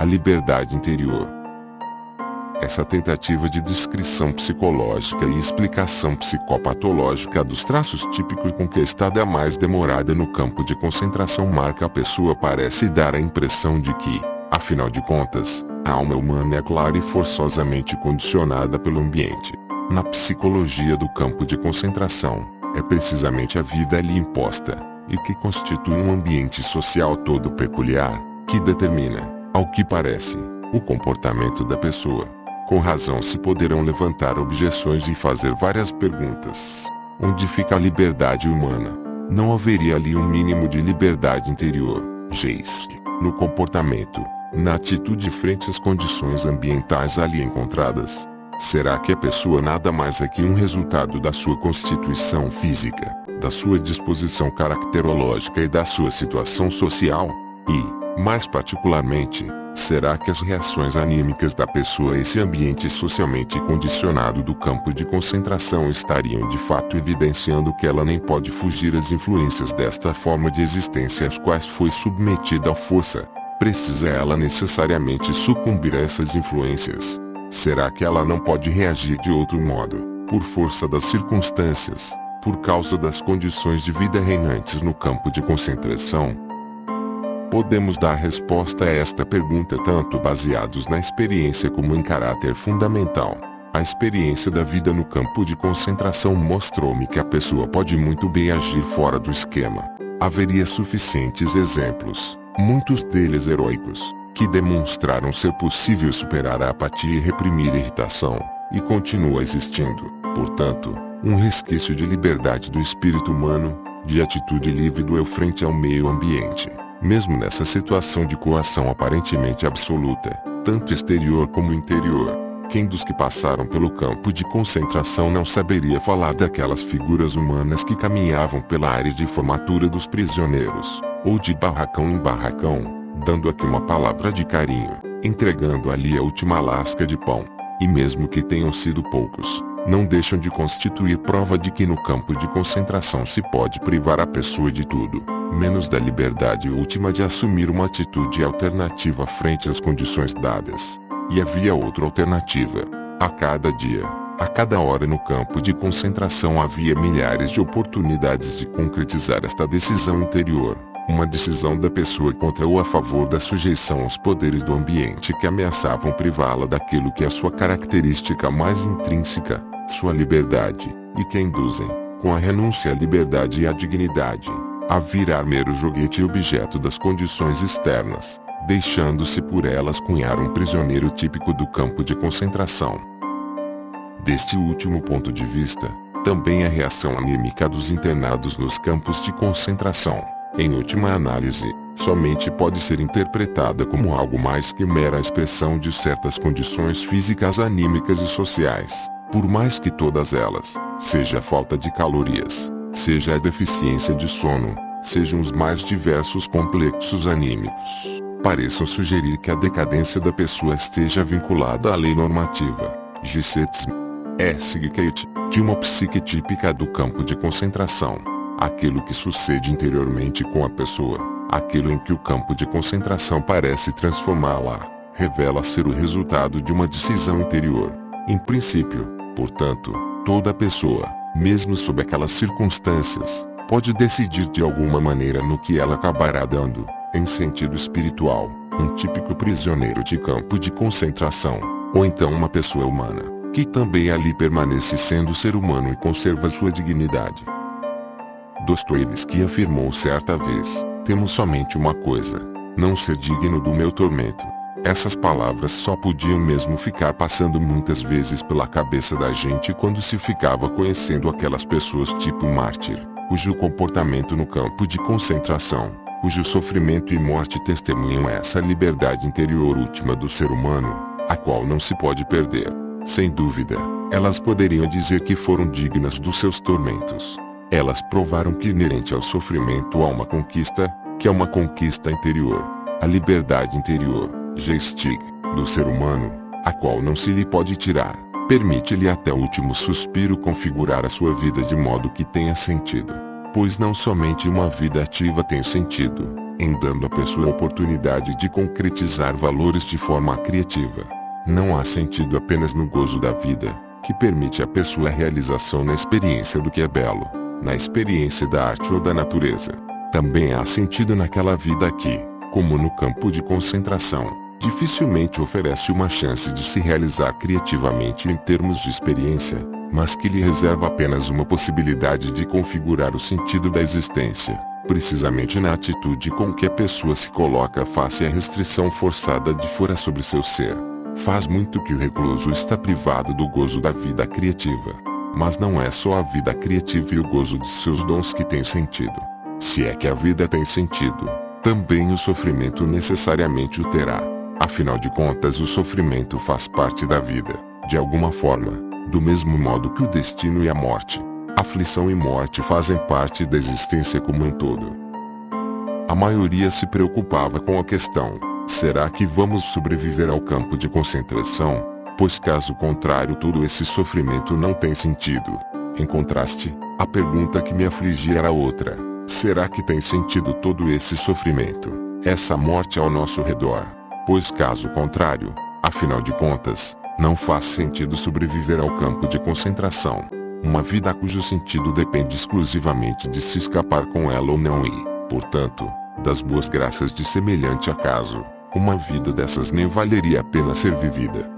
A liberdade interior. Essa tentativa de descrição psicológica e explicação psicopatológica dos traços típicos com que a estada é mais demorada no campo de concentração marca a pessoa parece dar a impressão de que, afinal de contas, a alma humana é clara e forçosamente condicionada pelo ambiente. Na psicologia do campo de concentração, é precisamente a vida ali imposta, e que constitui um ambiente social todo peculiar, que determina, ao que parece, o comportamento da pessoa. Com razão se poderão levantar objeções e fazer várias perguntas. Onde fica a liberdade humana? Não haveria ali um mínimo de liberdade interior, no comportamento, na atitude frente às condições ambientais ali encontradas? Será que a pessoa nada mais é que um resultado da sua constituição física, da sua disposição caracterológica e da sua situação social? E, mais particularmente, será que as reações anímicas da pessoa a esse ambiente socialmente condicionado do campo de concentração estariam de fato evidenciando que ela nem pode fugir às influências desta forma de existência às quais foi submetida à força? Precisa ela necessariamente sucumbir a essas influências? Será que ela não pode reagir de outro modo, por força das circunstâncias, por causa das condições de vida reinantes no campo de concentração? Podemos dar resposta a esta pergunta tanto baseados na experiência como em caráter fundamental. A experiência da vida no campo de concentração mostrou-me que a pessoa pode muito bem agir fora do esquema. Haveria suficientes exemplos, muitos deles heróicos, que demonstraram ser possível superar a apatia e reprimir a irritação, e continua existindo, portanto, um resquício de liberdade do espírito humano, de atitude livre do eu frente ao meio ambiente. Mesmo nessa situação de coação aparentemente absoluta, tanto exterior como interior, quem dos que passaram pelo campo de concentração não saberia falar daquelas figuras humanas que caminhavam pela área de formatura dos prisioneiros, ou de barracão em barracão, dando aqui uma palavra de carinho, entregando ali a última lasca de pão, e mesmo que tenham sido poucos, não deixam de constituir prova de que no campo de concentração se pode privar a pessoa de tudo, menos da liberdade última de assumir uma atitude alternativa frente às condições dadas. E havia outra alternativa. A cada dia, a cada hora no campo de concentração havia milhares de oportunidades de concretizar esta decisão interior. Uma decisão da pessoa contra ou a favor da sujeição aos poderes do ambiente que ameaçavam privá-la daquilo que é sua característica mais intrínseca, sua liberdade, e que a induzem, com a renúncia à liberdade e à dignidade, a virar mero joguete e objeto das condições externas, deixando-se por elas cunhar um prisioneiro típico do campo de concentração. Deste último ponto de vista, também a reação anímica dos internados nos campos de concentração, em última análise, somente pode ser interpretada como algo mais que mera expressão de certas condições físicas anímicas e sociais, por mais que todas elas, seja a falta de calorias, seja a deficiência de sono, sejam os mais diversos complexos anímicos, pareçam sugerir que a decadência da pessoa esteja vinculada à lei normativa, de uma psique típica do campo de concentração. Aquilo que sucede interiormente com a pessoa, aquilo em que o campo de concentração parece transformá-la, revela ser o resultado de uma decisão interior. Em princípio, portanto, toda pessoa, mesmo sob aquelas circunstâncias, pode decidir de alguma maneira no que ela acabará dando, em sentido espiritual, um típico prisioneiro de campo de concentração, ou então uma pessoa humana, que também ali permanece sendo ser humano e conserva sua dignidade. Dostoiévski afirmou certa vez, temos somente uma coisa, não ser digno do meu tormento. Essas palavras só podiam mesmo ficar passando muitas vezes pela cabeça da gente quando se ficava conhecendo aquelas pessoas tipo mártir, cujo comportamento no campo de concentração, cujo sofrimento e morte testemunham essa liberdade interior última do ser humano, a qual não se pode perder. Sem dúvida, elas poderiam dizer que foram dignas dos seus tormentos. Elas provaram que inerente ao sofrimento há uma conquista, que é uma conquista interior. A liberdade interior, geistig, do ser humano, a qual não se lhe pode tirar, permite-lhe até o último suspiro configurar a sua vida de modo que tenha sentido. Pois não somente uma vida ativa tem sentido, em dando à pessoa a oportunidade de concretizar valores de forma criativa. Não há sentido apenas no gozo da vida, que permite à pessoa a realização na experiência do que é belo, na experiência da arte ou da natureza. Também há sentido naquela vida que, como no campo de concentração, dificilmente oferece uma chance de se realizar criativamente em termos de experiência, mas que lhe reserva apenas uma possibilidade de configurar o sentido da existência, precisamente na atitude com que a pessoa se coloca face à restrição forçada de fora sobre seu ser. Faz muito que o recluso está privado do gozo da vida criativa. Mas não é só a vida criativa e o gozo de seus dons que tem sentido. Se é que a vida tem sentido, também o sofrimento necessariamente o terá. Afinal de contas, o sofrimento faz parte da vida, de alguma forma, do mesmo modo que o destino e a morte. Aflição e morte fazem parte da existência como um todo. A maioria se preocupava com a questão: será que vamos sobreviver ao campo de concentração? Pois caso contrário todo esse sofrimento não tem sentido. Em contraste, a pergunta que me afligia era outra: será que tem sentido todo esse sofrimento, essa morte ao nosso redor? Pois caso contrário, afinal de contas, não faz sentido sobreviver ao campo de concentração. Uma vida cujo sentido depende exclusivamente de se escapar com ela ou não e, portanto, das boas graças de semelhante acaso. Uma vida dessas nem valeria a pena ser vivida.